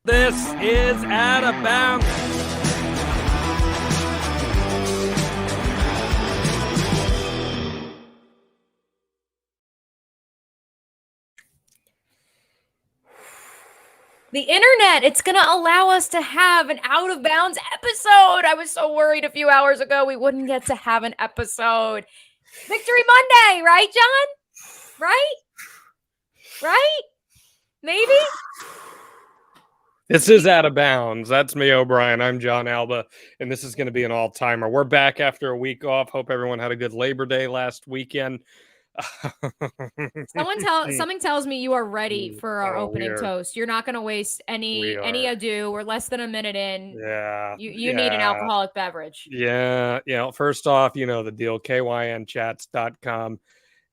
This is Out of Bounds. The internet, it's going to allow us to have an Out of Bounds episode. I was so worried a few hours ago we wouldn't get to have an episode. Victory Monday, right, John? Right? Maybe? This is Out of Bounds. That's me, O'Brien. I'm John Alba, and this is going to be an all-timer. We're back after a week off. Hope everyone had a good Labor Day last weekend. Something tells me you are ready for our opening toast. You're not going to waste any ado. We're less than a minute in. Yeah. You need an alcoholic beverage. Yeah. First off, you know the deal. KYNchats.com.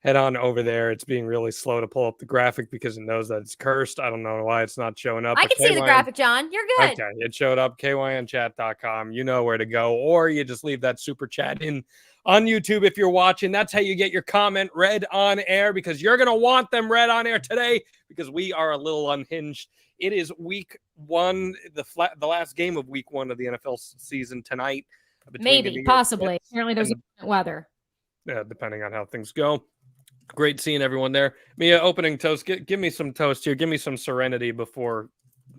Head on over there. It's being really slow to pull up the graphic because it knows that it's cursed. I don't know why it's not showing up. I can see the graphic, John. You're good. Okay, it showed up. KYNchat.com. You know where to go. Or you just leave that super chat in on YouTube if you're watching. That's how you get your comment read on air, because you're going to want them read on air today because we are a little unhinged. It is week one, the last game of week one of the NFL season tonight. Maybe, possibly. Apparently there's weather. Yeah, depending on how things go. Great seeing everyone there. Mia, opening toast. Give me some toast here. Give me some serenity before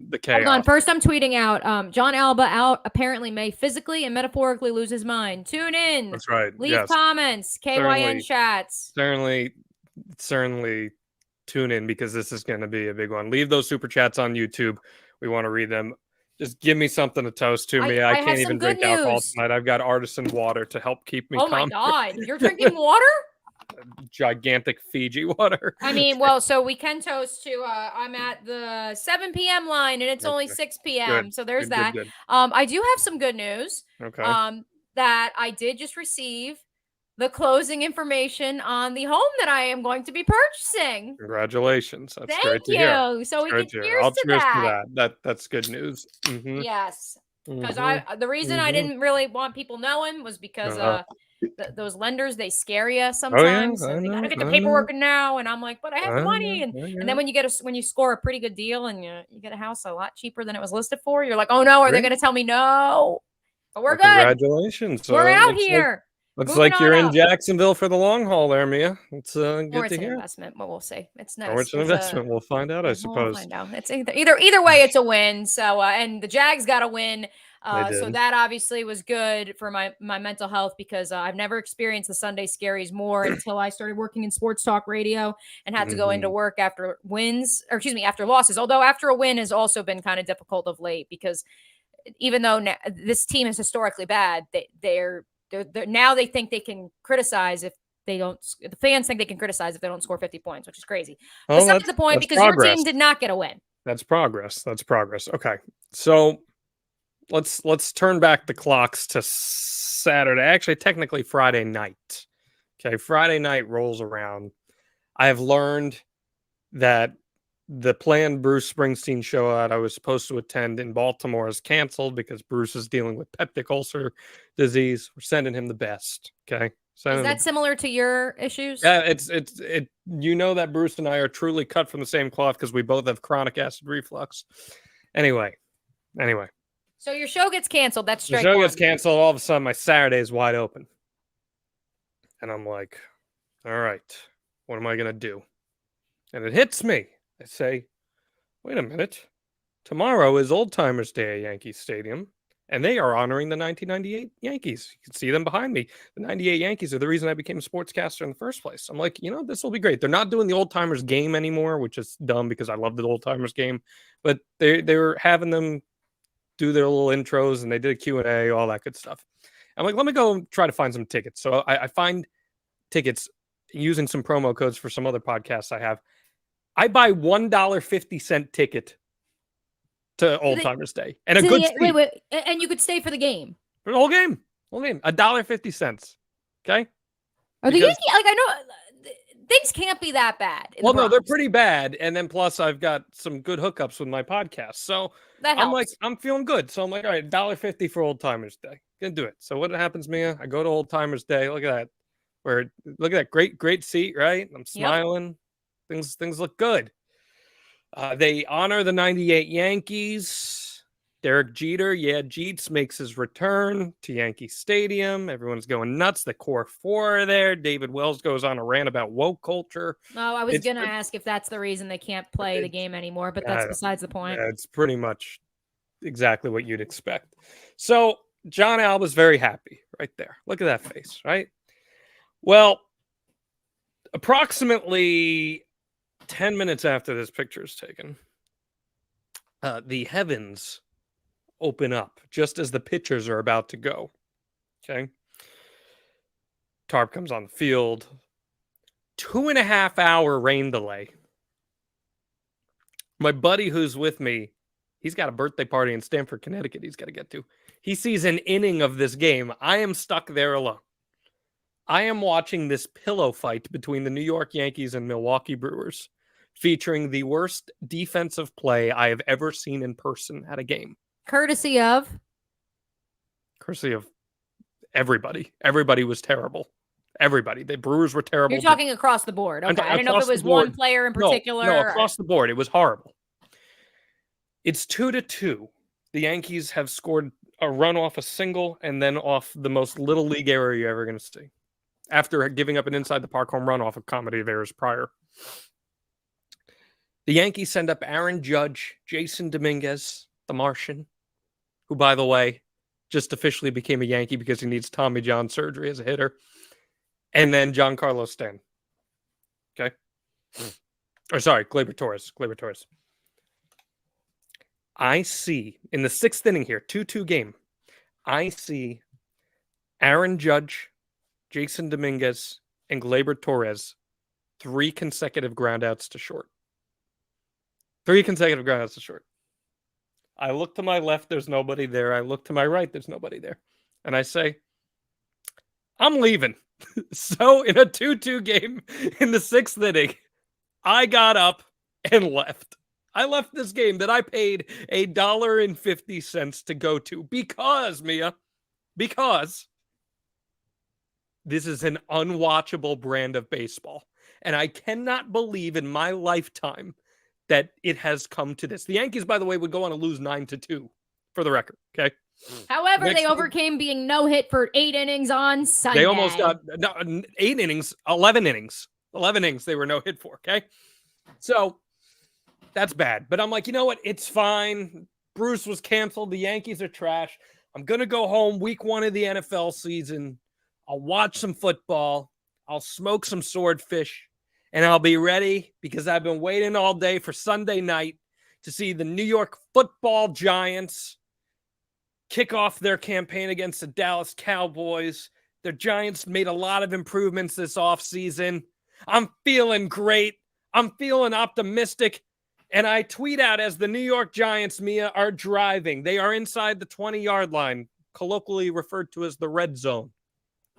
the chaos. Hold on. First, I'm tweeting out. John Alba out apparently may physically and metaphorically lose his mind. Tune in. That's right. Leave comments. KYN chats. Certainly tune in, because this is going to be a big one. Leave those super chats on YouTube. We want to read them. Just give me something to toast to me. I can't even drink alcohol tonight. I've got artisan water to help keep me calm. Oh my God. You're drinking water? Gigantic Fiji water. I mean, so we can toast to I'm at the 7 p.m. line and it's only 6 p.m. Good. So there's that. Good. I do have some good news. Okay. That I did just receive the closing information on the home that I am going to be purchasing. Congratulations. That's Thank great to hear. So we can cheers I'll to cheers that. to that. That's good news. Mm-hmm. Yes. Because the reason I didn't really want people knowing was because those lenders, they scare you sometimes. And they gotta get the paperwork now, and I'm like, but I have the money. And then when you score a pretty good deal and you get a house a lot cheaper than it was listed for, you're like, oh no, are they gonna tell me no? But we're good. Congratulations. We're out here. Looks like you're in Jacksonville for the long haul there, Mia. It's good or it's to hear. An investment, but we'll see. It's nice. Or it's an investment. We'll find out, I suppose. We'll find out. It's either way, it's a win. So and the Jags got a win. So that obviously was good for my mental health, because I've never experienced the Sunday scaries more until I started working in sports talk radio and had to go into work after after losses. Although after a win has also been kind of difficult of late, because even though this team is historically bad, they're now they think they can criticize if they don't. The fans think they can criticize if they don't score 50 points, which is crazy. Besides the point, because your team did not get a win. That's progress. Okay, so let's turn back the clocks to Saturday. Actually, technically Friday night. Okay, Friday night rolls around. I have learned that the planned Bruce Springsteen show that I was supposed to attend in Baltimore is canceled because Bruce is dealing with peptic ulcer disease. We're sending him the best. Okay. Is that similar to your issues? Yeah, it's you know that Bruce and I are truly cut from the same cloth because we both have chronic acid reflux. Anyway. So your show gets canceled. That's straight. The show gets canceled. All of a sudden, my Saturday is wide open. And I'm like, all right, what am I going to do? And it hits me. I say, wait a minute. Tomorrow is Old Timers Day at Yankee Stadium, and they are honoring the 1998 Yankees. You can see them behind me. The 98 Yankees are the reason I became a sportscaster in the first place. I'm like, this will be great. They're not doing the Old Timers game anymore, which is dumb because I love the Old Timers game. But they were having them do their little intros, and they did a Q&A, all that good stuff. I'm like, let me go and try to find some tickets. So I find tickets using some promo codes for some other podcasts I have. I buy $1.50 ticket to Old Timers Day and a good seat. Wait, and you could stay for the game. For the whole game. $1.50. Okay. Are the Yankees, I know things can't be that bad. Well, no, they're pretty bad. And then plus I've got some good hookups with my podcast. So I'm feeling good. So I'm like, all right, $1.50 for Old Timers Day. Gonna do it. So what happens, Mia? I go to Old Timers Day. Look at that. Great seat, right? I'm smiling. Things look good. They honor the 98 Yankees. Derek Jeter, Jeets makes his return to Yankee Stadium. Everyone's going nuts. The core four are there. David Wells goes on a rant about woke culture. Oh, I was going to ask if that's the reason they can't play the game anymore, but that's besides the point. It's pretty much exactly what you'd expect. So John Alba's very happy right there. Look at that face, right? Well, approximately 10 minutes after this picture is taken, the heavens open up just as the pitchers are about to go. Okay. Tarp comes on the field. 2.5 hour rain delay. My buddy who's with me, he's got a birthday party in Stamford, Connecticut he's got to get to. He sees an inning of this game. I am stuck there alone. I am watching this pillow fight between the New York Yankees and Milwaukee Brewers, featuring the worst defensive play I have ever seen in person at a game. Courtesy of everybody. Everybody was terrible. Everybody. The Brewers were terrible. You're talking across the board. Okay. I didn't know if it was one player in particular. No, across the board. It was horrible. It's 2-2. The Yankees have scored a run off a single and then off the most little league error you're ever going to see, after giving up an inside the park home run off a comedy of errors prior. The Yankees send up Aaron Judge, Jason Dominguez, the Martian, who, by the way, just officially became a Yankee because he needs Tommy John surgery as a hitter, and then Giancarlo Stanton. Okay? Or sorry, Gleyber Torres. I see, in the 6th inning here, 2-2 game, I see Aaron Judge, Jason Dominguez, and Gleyber Torres 3 consecutive groundouts to short. 3 consecutive groundouts to short. I look to my left, there's nobody there. I look to my right, there's nobody there. And I say, I'm leaving. So in a 2-2 game in the 6th inning, I got up and left. I left this game that I paid $1.50 to go to because, Mia, because this is an unwatchable brand of baseball. And I cannot believe in my lifetime that it has come to this. The Yankees, by the way, would go on to lose 9-2 for the record. Okay. However, they overcame being no hit for 8 innings on Sunday. They almost got 8 innings, 11 innings. 11 innings they were no hit for. Okay. So that's bad. But I'm like, you know what? It's fine. Bruce was canceled. The Yankees are trash. I'm going to go home week 1 of the NFL season. I'll watch some football. I'll smoke some swordfish. And I'll be ready because I've been waiting all day for Sunday night to see the New York Football Giants kick off their campaign against the Dallas Cowboys. The Giants made a lot of improvements this offseason. I'm feeling great. I'm feeling optimistic. And I tweet out as the New York Giants, Mia, are driving. They are inside the 20-yard line, colloquially referred to as the red zone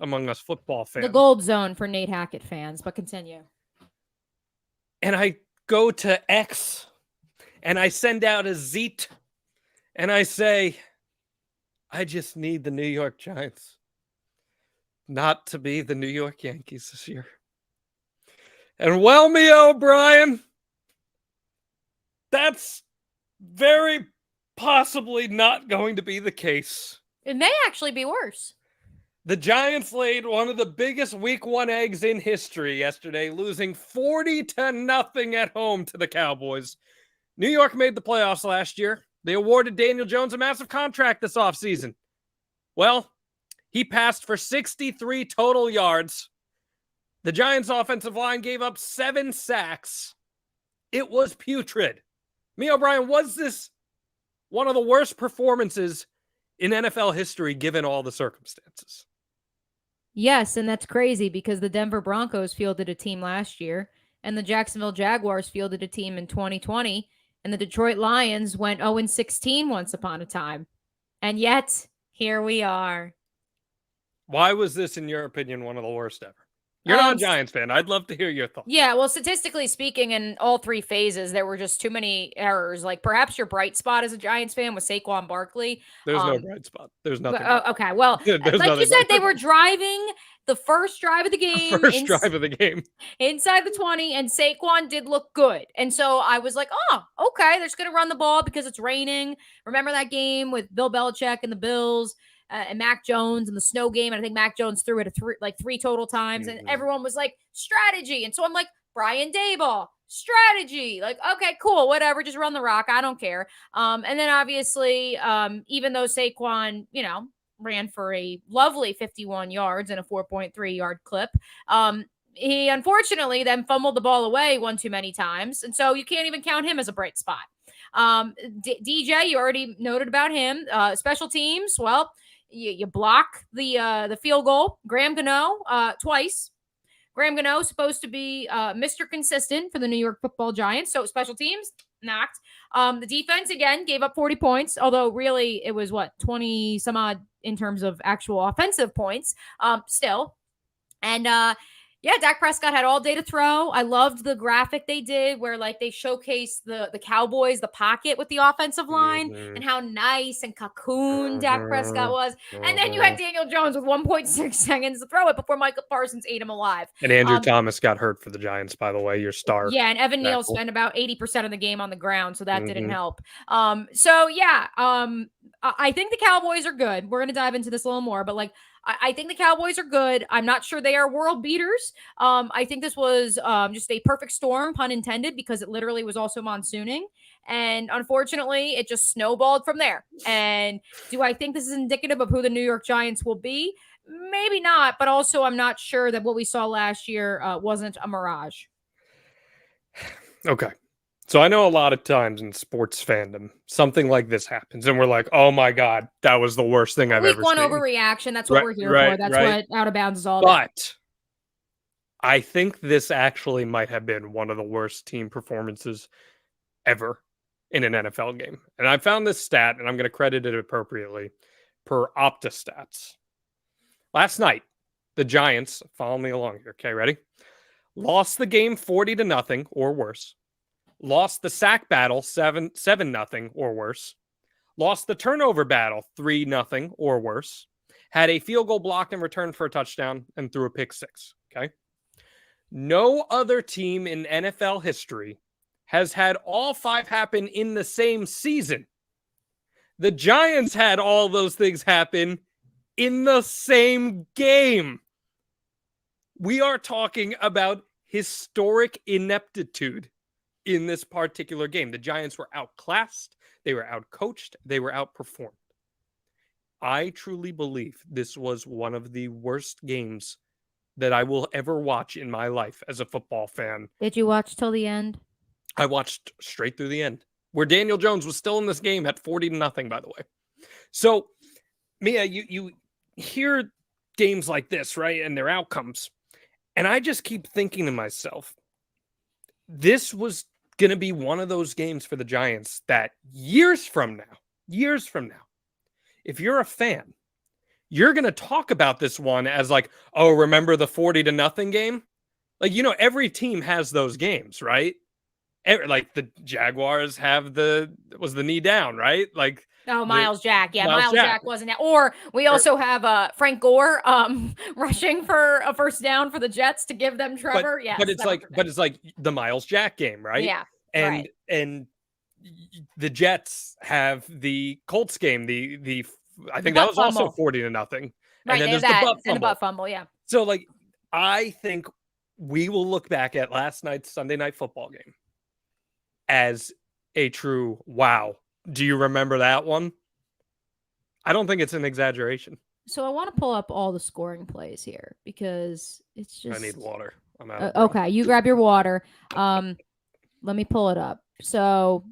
among us football fans. The gold zone for Nate Hackett fans, but continue. And I go to X and I send out a zeet and I say, I just need the New York Giants not to be the New York Yankees this year. And well, Mia O'Brien, that's very possibly not going to be the case. It may actually be worse. The Giants laid one of the biggest week 1 eggs in history yesterday, losing 40-0 at home to the Cowboys. New York made the playoffs last year. They awarded Daniel Jones a massive contract this offseason. Well, he passed for 63 total yards. The Giants' offensive line gave up 7 sacks. It was putrid. Mia O'Brien, was this one of the worst performances in NFL history given all the circumstances? Yes, and that's crazy because the Denver Broncos fielded a team last year, and the Jacksonville Jaguars fielded a team in 2020, and the Detroit Lions went 0-16 once upon a time. And yet, here we are. Why was this, in your opinion, one of the worst ever? You're not a Giants fan. I'd love to hear your thoughts. Yeah, well, statistically speaking, in all three phases, there were just too many errors. Like perhaps your bright spot as a Giants fan was Saquon Barkley. There's no bright spot. There's nothing. Okay, well, like you said, they were driving the first drive of the game. Drive of the game. Inside the 20, and Saquon did look good. And so I was like, oh, okay, they're just going to run the ball because it's raining. Remember that game with Bill Belichick and the Bills? And Mac Jones in the snow game. And I think Mac Jones threw it three total times. And everyone was like, strategy. And so I'm like, Brian Daboll, strategy. Like, okay, cool, whatever. Just run the rock. I don't care. And then obviously, even though Saquon, ran for a lovely 51 yards and a 4.3 yard clip, he unfortunately then fumbled the ball away one too many times. And so you can't even count him as a bright spot. DJ, you already noted about him. Special teams, well, you block the field goal. Graham Gano twice. Graham Gano supposed to be Mr. Consistent for the New York Football Giants. So special teams knocked. The defense again gave up 40 points, although really it was 20 some odd in terms of actual offensive points. Still, and yeah, Dak Prescott had all day to throw. I loved the graphic they did where they showcased the Cowboys, the pocket with the offensive line, and how nice and cocoon Dak Prescott was. And then you had Daniel Jones with 1.6 seconds to throw it before Michael Parsons ate him alive. And Andrew Thomas got hurt for the Giants, by the way, your star. Yeah, and Evan Neal spent about 80% of the game on the ground, so that didn't help. So yeah, I think the Cowboys are good. We're going to dive into this a little more, but I think the Cowboys are good. I'm not sure they are world beaters. I think this was just a perfect storm, pun intended, because it literally was also monsooning. And unfortunately, it just snowballed from there. And do I think this is indicative of who the New York Giants will be? Maybe not, but also I'm not sure that what we saw last year wasn't a mirage. Okay. So I know a lot of times in sports fandom, something like this happens, and we're like, "Oh my God, that was the worst thing I've ever seen." Week one overreaction. That's what we're here for. That's what Out of Bounds is all about. But I think this actually might have been one of the worst team performances ever in an NFL game. And I found this stat, and I'm going to credit it appropriately, per OptaStats. Last night, the Giants, follow me along here, okay, ready? Lost the game 40-0 or worse. Lost the sack battle 7-0 or worse. Lost the turnover battle 3-0 or worse. Had a field goal blocked and returned for a touchdown and threw a pick six. Okay. No other team in NFL history has had all five happen in the same season. The Giants had all those things happen in the same game. We are talking about historic ineptitude in this particular game. The Giants were outclassed, they were outcoached, they were outperformed. I truly believe this was one of the worst games that I will ever watch in my life as a football fan. Did you watch till the end? I watched straight through the end, where Daniel Jones was still in this game at 40-0, by the way. So, Mia, you hear games like this, right, and their outcomes, and I just keep thinking to myself, this was going to be one of those games for the Giants that years from now, if you're a fan, you're going to talk about this one as oh, remember the 40-0 game? Every team has those games, right? The Jaguars have was the knee down, right? Miles Jack. Yeah, Miles Jack wasn't that. Or we also have Frank Gore rushing for a first down for the Jets to give them Trevor. But it's like the Miles Jack game, right? Yeah. And the Jets have the Colts game, the I think that was also 40-0. Right, and then there's the butt fumble, yeah. So I think we will look back at last night's Sunday Night Football game as a true wow. Do you remember that one? I don't think it's an exaggeration. So I want to pull up all the scoring plays here because it's just... I need water. I'm out. Okay, you grab your water. Let me pull it up. So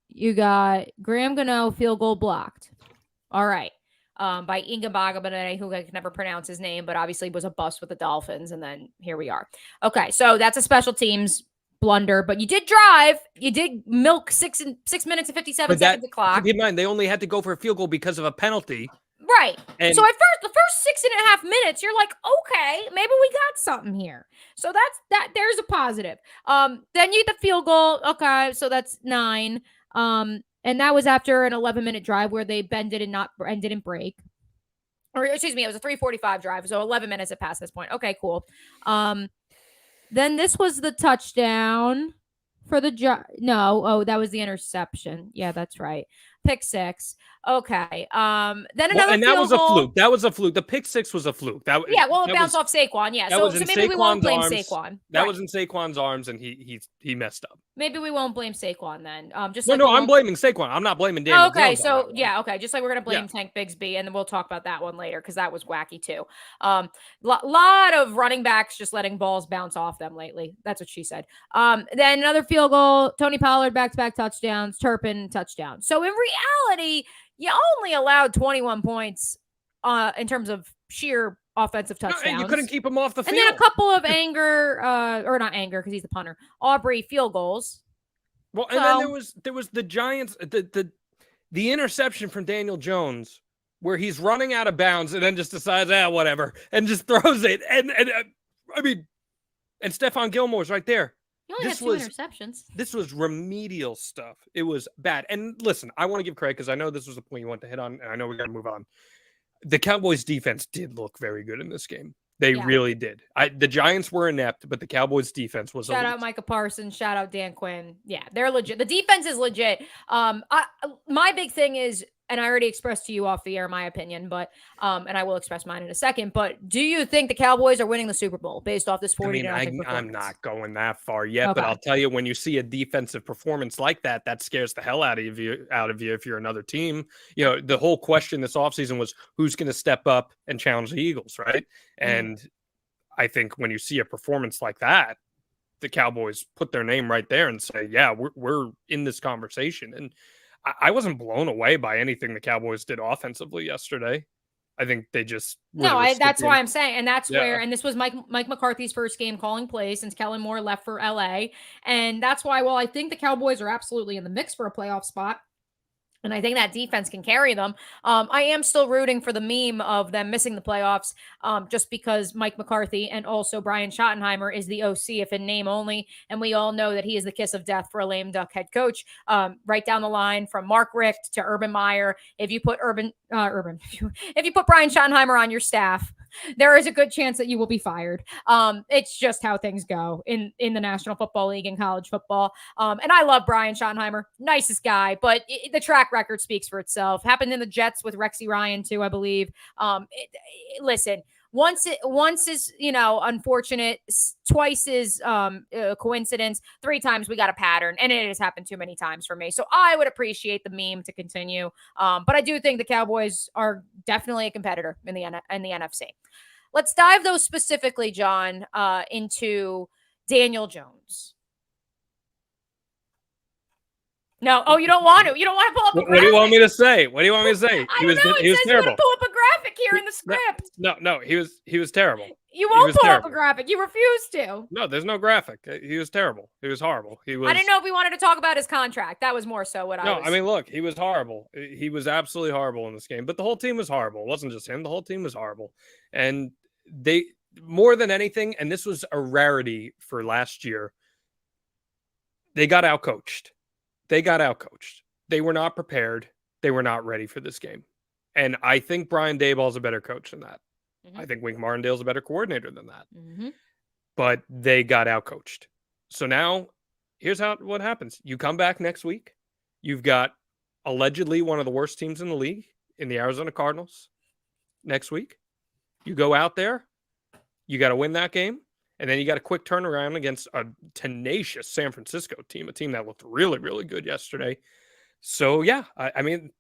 you got Graham Gano field goal blocked. All right. By Inga Bagabane, who I can never pronounce his name, but obviously was a bust with the Dolphins. And then here we are. Okay, so that's a special teams blunder, but you did drive. You did milk 6 minutes and 57 seconds of clock. Keep in mind, they only had to go for a field goal because of a penalty Right. And so the first 6.5 minutes, you're like, okay, maybe we got something here. So there's a positive. Then you get the field goal. Okay, so that's 9. And that was after an 11-minute drive where they bended and didn't break. Or excuse me, it was a 3:45 drive, so 11 minutes had passed this point. Okay, cool. Then this was the touchdown for the that was the interception. Yeah, that's right. Pick 6. Okay. Then another and that was goal. A fluke. That was a fluke. The pick 6 was a fluke. It bounced off Saquon. Yeah. So maybe we won't blame Saquon. That was in Saquon's arms, and he messed up. Maybe we won't blame Saquon then. I'm blaming Saquon. I'm not blaming Daniel. Okay, Jones so okay. Just like we're gonna blame Tank Bigsby, and then we'll talk about that one later because that was wacky too. Lot of running backs just letting balls bounce off them lately. That's what she said. Then another field goal. Tony Pollard back-to-back touchdowns. Turpin touchdown. So in reality, you only allowed 21 points in terms of sheer offensive touchdowns. And you couldn't keep him off the field. And then a couple of or not anger because he's the punter. Aubrey field goals. Well, and then there was the Giants, the interception from Daniel Jones where he's running out of bounds and then just decides, whatever, and just throws it. And Stephon Gilmore's right there. He only had 2 interceptions. This was remedial stuff. It was bad. And listen, I want to give credit because I know this was a point you want to hit on, and I know we got to move on. The Cowboys defense did look very good in this game. They really did. The Giants were inept, but the Cowboys defense was Shout out Micah Parsons. Shout out Dan Quinn. Yeah, they're legit. The defense is legit. My big thing is, and I already expressed to you off the air my opinion, but and I will express mine in a second. But do you think the Cowboys are winning the Super Bowl based off this 40-0 performance? I'm not going that far yet, but I'll tell you, when you see a defensive performance like that, that scares the hell out of you if you're another team. You know, the whole question this offseason was who's going to step up and challenge the Eagles, right? And I think when you see a performance like that, the Cowboys put their name right there and say, yeah, we're in this conversation. And I wasn't blown away by anything the Cowboys did offensively yesterday. I think they just that's why I'm saying, and that's where, and this was Mike McCarthy's first game calling plays since Kellen Moore left for LA, and that's why. Well, I think the Cowboys are absolutely in the mix for a playoff spot. And I think that defense can carry them. I am still rooting for the meme of them missing the playoffs just because Mike McCarthy and also Brian Schottenheimer is the OC, if in name only. And we all know that he is the kiss of death for a lame duck head coach. Right down the line from Mark Richt to Urban Meyer. If you put if you put Brian Schottenheimer on your staff, there is a good chance that you will be fired. It's just how things go in the National Football League and college football. And I love Brian Schottenheimer, nicest guy, but the track record speaks for itself. Happened in the Jets with Rexy Ryan too, I believe. Listen, once is unfortunate, twice is a coincidence, 3 times we got a pattern, and it has happened too many times for me. So I would appreciate the meme to continue, but I do think the Cowboys are definitely a competitor in the NFC. Let's dive though specifically, John, into Daniel Jones. No. Oh, you don't want to. You don't want to pull up a graphic. What do you want me to say? He was terrible. Pull up a graphic here in the script. No, he was terrible. You won't pull up a graphic. You refuse to. No, there's no graphic. He was terrible. He was horrible. I didn't know if we wanted to talk about his contract. That was more so what I was. No, I mean, look, he was horrible. He was absolutely horrible in this game. But the whole team was horrible. It wasn't just him. The whole team was horrible. And they, more than anything, and this was a rarity for last year, they got outcoached. They were not prepared. They were not ready for this game. And I think Brian Daboll's a better coach than that. I think Wink Martindale's a better coordinator than that. But they got outcoached. So now, here's what happens. You come back next week. You've got allegedly one of the worst teams in the league in the Arizona Cardinals next week. You go out there. You got to win that game. And then you got a quick turnaround against a tenacious San Francisco team, a team that looked really, really good yesterday. So, yeah, I mean,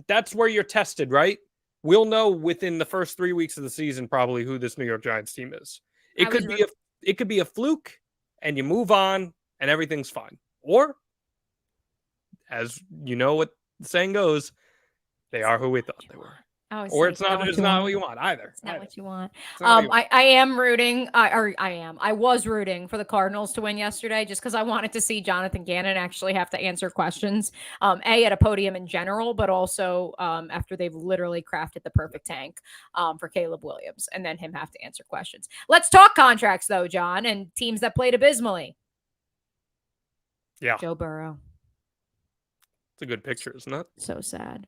that's where you're tested, right? We'll know within the first 3 weeks of the season probably who this New York Giants team is. It could be a fluke, and you move on, and everything's fine. Or, as you know what the saying goes, they are who we thought they were. Or it's not what you want either. It's not what you want. I am rooting, I was rooting for the Cardinals to win yesterday just because I wanted to see Jonathan Gannon actually have to answer questions, at a podium in general, but also after they've literally crafted the perfect tank for Caleb Williams and then him have to answer questions. Let's talk contracts though, John, and teams that played abysmally. Yeah. Joe Burrow. It's a good picture, isn't it? So sad.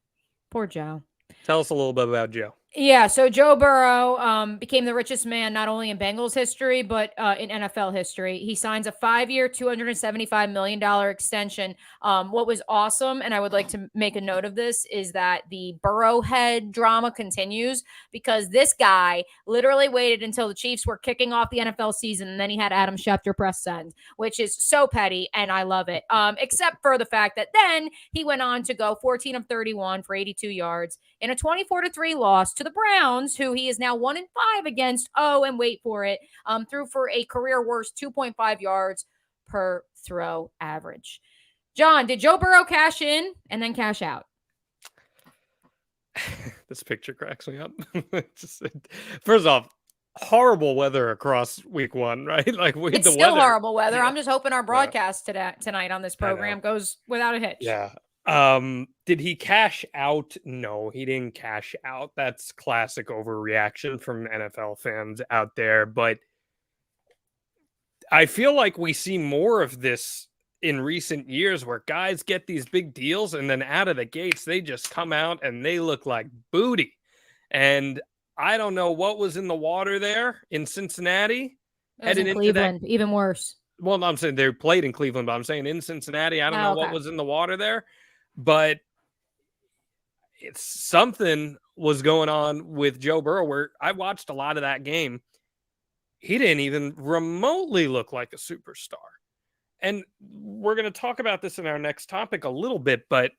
Poor Joe. Tell us a little bit about Joe. Yeah, so Joe Burrow became the richest man not only in Bengals history, but in NFL history. He signs a 5-year, $275 million extension. What was awesome, and I would like to make a note of this, is that the Burrowhead drama continues because this guy literally waited until the Chiefs were kicking off the NFL season, and then he had Adam Schefter press send, which is so petty, and I love it. Except for the fact that then he went on to go 14 of 31 for 82 yards in a 24-3 loss to the Browns, who he is now 1-5 against. Oh, and wait for it. Threw for a career worst 2.5 yards per throw average. John, did Joe Burrow cash in and then cash out? This picture cracks me up. First off, horrible weather across week 1, right? Like it's still horrible weather. Yeah. I'm just hoping our broadcast tonight on this program goes without a hitch. Yeah. Did he cash out? No, he didn't cash out. That's classic overreaction from NFL fans out there. But I feel like we see more of this in recent years where guys get these big deals and then out of the gates, they just come out and they look like booty. And I don't know what was in the water there in Cincinnati. In Cleveland, even worse. Well, I'm saying they played in Cleveland, but I'm saying in Cincinnati, I don't know what was in the water there. But it's something was going on with Joe Burrow where I watched a lot of that game. He didn't even remotely look like a superstar. And we're going to talk about this in our next topic a little bit, but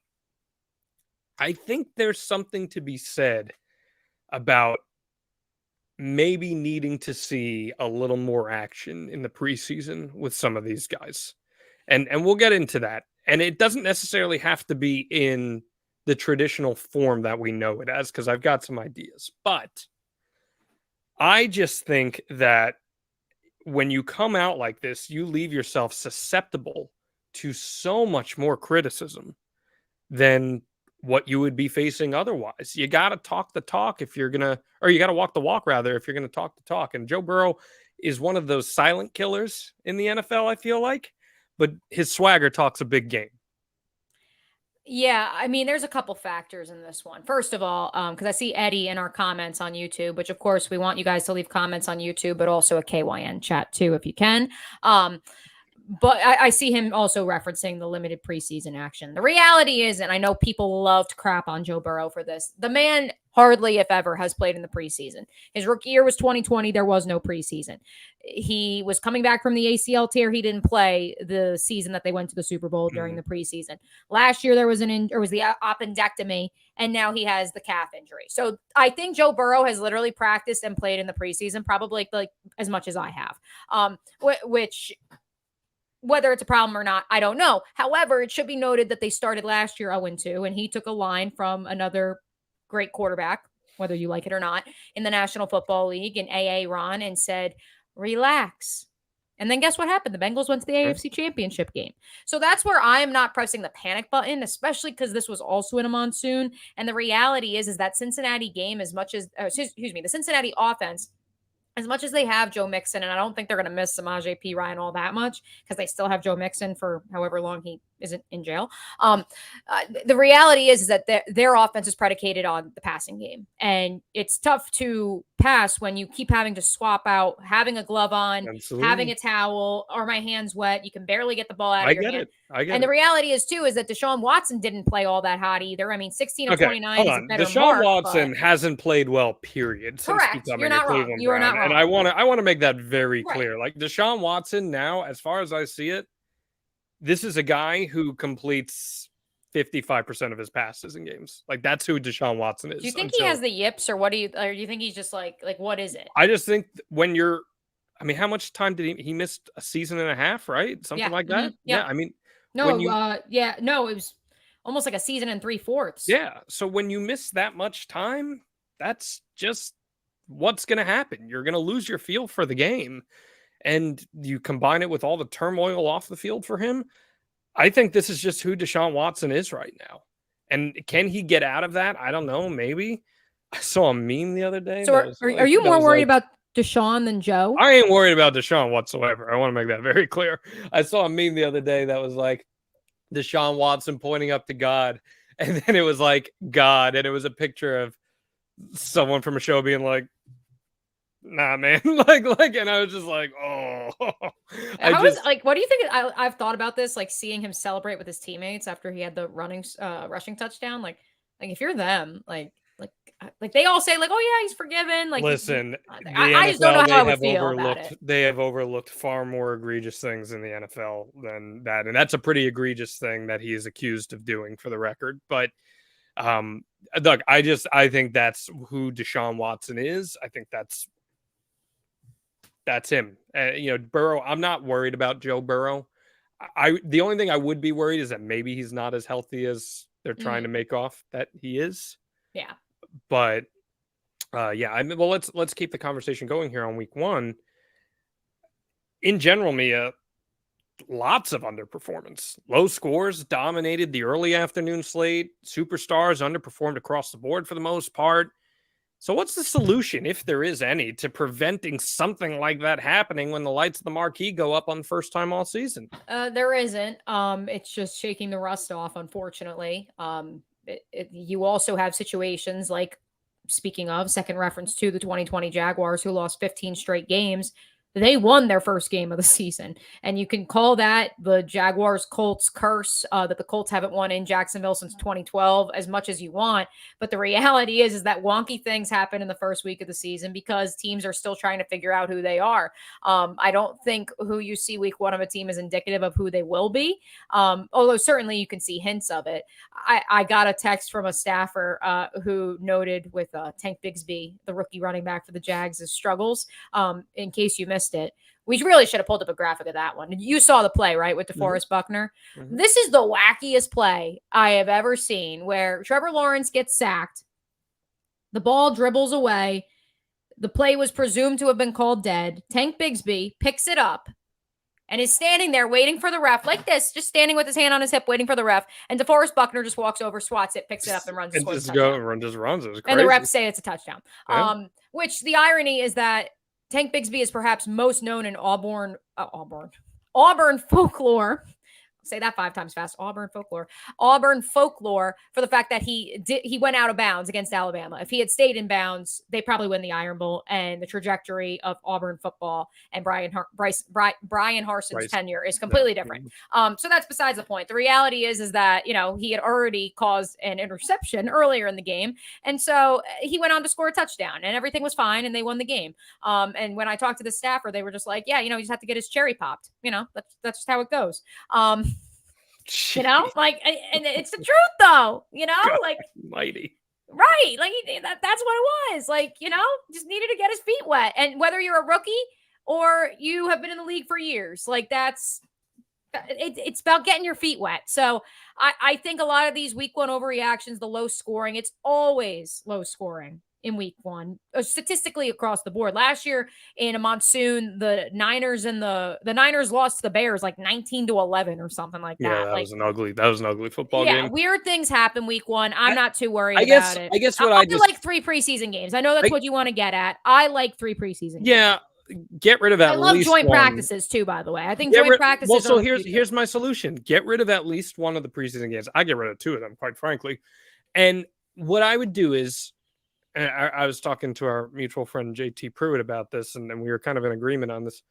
I think there's something to be said about maybe needing to see a little more action in the preseason with some of these guys. And we'll get into that. And it doesn't necessarily have to be in the traditional form that we know it as, because I've got some ideas. But I just think that when you come out like this, you leave yourself susceptible to so much more criticism than what you would be facing otherwise. You got to talk the talk if you're going to, or you got to walk the walk rather, if you're going to talk the talk. And Joe Burrow is one of those silent killers in the NFL, I feel like. But his swagger talks a big game. Yeah, I mean, there's a couple factors in this one. First of all, because I see Eddie in our comments on YouTube, which of course we want you guys to leave comments on YouTube, but also a KYN chat too, if you can. But I see him also referencing the limited preseason action. The reality is, and I know people love to crap on Joe Burrow for this, the man hardly, if ever, has played in the preseason. His rookie year was 2020. There was no preseason. He was coming back from the ACL tear. He didn't play the season that they went to the Super Bowl during the preseason. Last year, there was the appendectomy, and now he has the calf injury. So I think Joe Burrow has literally practiced and played in the preseason probably like as much as I have, which – whether it's a problem or not, I don't know. However, it should be noted that they started last year 0-2, and he took a line from another great quarterback, whether you like it or not, in the National Football League, and A.A. Ron, and said, relax. And then guess what happened? The Bengals went to the AFC Championship game. So that's where I am not pressing the panic button, especially because this was also in a monsoon. And the reality is that Cincinnati game, the Cincinnati offense, as much as they have Joe Mixon, and I don't think they're going to miss Samaje Perine all that much because they still have Joe Mixon for however long he isn't in jail. The reality is that their offense is predicated on the passing game. And it's tough to pass when you keep having to swap out, having a glove on, having a towel, or my hand's wet. You can barely get the ball out of your hand. And the reality is, too, is that Deshaun Watson didn't play all that hot either. I mean, 16 of 29 is a better Deshaun Watson hasn't played well, period. Correct. You're not wrong. You are not wrong. And I want to make that very clear. Like, Deshaun Watson now, as far as I see it, this is a guy who completes 55% of his passes in games. Like, that's who Deshaun Watson is. Do you think he has the yips, or do you think he's just like what is it? I just think how much time did he missed a season and a half, right? Something like that. Mm-hmm. Yeah. I mean, it was almost like a season and 3/4. Yeah. So when you miss that much time, that's just what's going to happen. You're going to lose your feel for the game. And you combine it with all the turmoil off the field for him. I think this is just who Deshaun Watson is right now. And can he get out of that? I don't know. Maybe. I saw a meme the other day. So are you more worried about Deshaun than Joe? I ain't worried about Deshaun whatsoever. I want to make that very clear. I saw a meme the other day that was like Deshaun Watson pointing up to God. And then it was like God. And it was a picture of someone from a show being like, nah, man. And I was just like, oh. What do you think? I've thought about this, like seeing him celebrate with his teammates after he had the rushing touchdown. Like if you're them, like they all say, like, oh yeah, he's forgiven. Like, listen, I just don't know how I would feel about it. They have overlooked far more egregious things in the NFL than that, and that's a pretty egregious thing that he is accused of doing, for the record. But look, I think that's who Deshaun Watson is. I think that's him. Burrow. I'm not worried about Joe Burrow. The only thing I would be worried is that maybe he's not as healthy as they're trying to make off that he is. Yeah. But let's keep the conversation going here on week 1. In general, Mia, lots of underperformance. Low scores dominated the early afternoon slate. Superstars underperformed across the board for the most part. So what's the solution, if there is any, to preventing something like that happening when the lights of the marquee go up on the first time all season? There isn't. It's just shaking the rust off, unfortunately. You also have situations like, speaking of, second reference to the 2020 Jaguars, who lost 15 straight games. They won their first game of the season. And you can call that the Jaguars-Colts curse, that the Colts haven't won in Jacksonville since 2012 as much as you want. But the reality is that wonky things happen in the first week of the season because teams are still trying to figure out who they are. I don't think who you see week 1 of a team is indicative of who they will be. Although certainly you can see hints of it. I got a text from a staffer who noted with Tank Bigsby, the rookie running back for the Jags' struggles. In case you missed it. We really should have pulled up a graphic of that one. You saw the play, right, with DeForest Buckner? Mm-hmm. This is the wackiest play I have ever seen, where Trevor Lawrence gets sacked. The ball dribbles away. The play was presumed to have been called dead. Tank Bigsby picks it up and is standing there waiting for the ref, like this, just standing with his hand on his hip, waiting for the ref. And DeForest Buckner just walks over, swats it, picks it up, and runs. And just runs. It was crazy. And the refs say it's a touchdown. Yeah. Which the irony is that Tank Bigsby is perhaps most known in Auburn folklore. Say that 5 times fast. Auburn folklore for the fact that he went out of bounds against Alabama. If he had stayed in bounds, they probably win the Iron Bowl, and the trajectory of Auburn football and Brian Harson's tenure is completely different. So that's besides the point. The reality is that, he had already caused an interception earlier in the game. And so he went on to score a touchdown and everything was fine and they won the game. And when I talked to the staffer, they were just like, yeah, he just have to get his cherry popped. That's just how it goes. And it's the truth though, God, like mighty. Right. Like that's what it was. Like, just needed to get his feet wet. And whether you're a rookie or you have been in the league for years, like it's about getting your feet wet. So I think a lot of these week 1 overreactions, the low scoring, it's always low scoring in week 1, statistically across the board. Last year in a monsoon, the Niners lost to the Bears like 19-11 or something like that. Yeah, that was an ugly football game. Yeah, weird things happen week 1. I'm not too worried about it. I guess I like 3 preseason games. I know that's what you want to get at. I like 3 preseason games. Yeah. Get rid of at least one. I love joint practices too, by the way. I think joint practices. Well, so here's my solution. Get rid of at least one of the preseason games. I get rid of 2 of them, quite frankly. And what I would do is, and I was talking to our mutual friend JT Pruitt about this, and we were kind of in agreement on this.